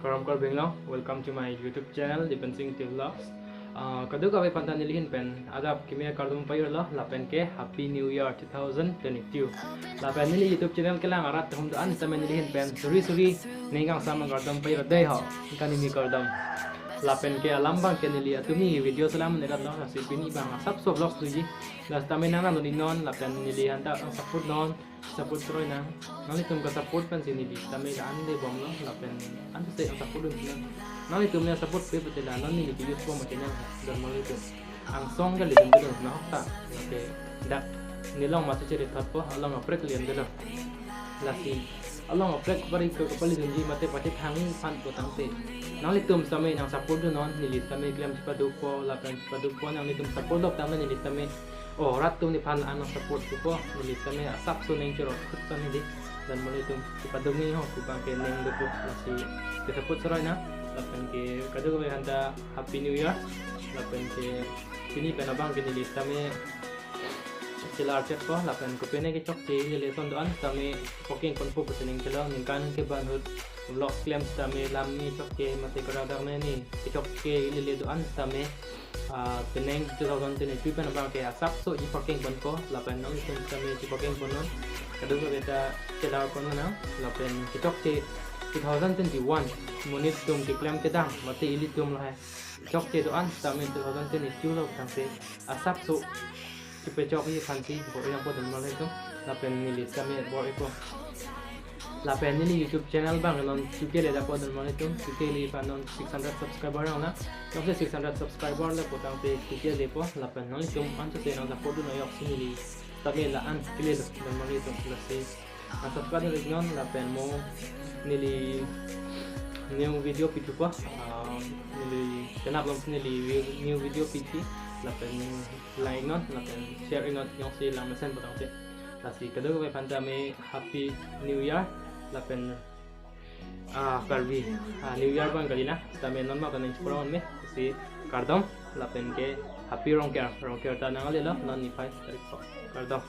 Karam kar benglo, welcome to my YouTube channel Dipensing Vlogs. Kadu ka pantan nilihin pen adap kimia kardum payo lo lapen ke Happy New Year 2022. Lapen nili YouTube channel ke lang arat hum doan tamen nilihin pen suri ningang sama kardum payo dai ho kanimi kardum. Lapen ke alambang ke nili atumi video salam negat lo nasi pini bang sab so vlog tuji. Las tamen nang non non lapen nili hanta support non support troy nang nali tum ka support pen sini di tamen ande bom lo lapen ande se support dun nali tum ne support pe betela nani ni video po macam dan mulai itu ang song kali itu dulu nah tak oke dak nilong masih cerita po Allah ngaprek lian dulu lasi Allah ngaprek kepali janji mate pati tangi pan po tangte nali tum samai nang support dun non nilit samai klaim cepadupo lapen cepadupo nang nitum support dok tamen nilit samai oh ratu ni pan anang support po nilit samai asap so neng cerot kutan ni dan mulai itu cepadungi ho kupang ke neng dulu lasi ke support serai na lapen ke kado ko handa Happy New Year lapen ke sini penabang kini kami sila chat po lapen ko pene ke chok ke lesson doan kami poking konpo pesening kilo ningkan ke banhut vlog claim kami lami chok ke mate karadar ne ni ke chok ke lele doan kami peneng 2022 penabang ke asap so i poking konpo lapen nong kami i poking konon kado ko beta sila konon na lapen ke chok ke 2021 munit tum diklam kedang mati ili tum lah chok ke doan tamen 2022 lo tangse asap so cipe chok ni fansi bo yang po dan malai tu lapen milit kami bo iko lapen ni YouTube channel bang non suke le da po dan malai tu suke li panon 600 subscriber na no 600 subscriber le po tangse suke le po lapen non tum anto se na po do no yok sinili tamen la an kile dan malai tu lasi atap kan le non lapen mo nili new video pitu pa nili kenap lang nili new video piti lapen like not lapen share not yung si lang mesen patang si kasi kado ko panta may Happy New Year lapen karbi New Year bang kali na tame non ma kanin chupron me kasi kardom lapen ke happy rongker ta nangali lo non ni 5 tarik po kardom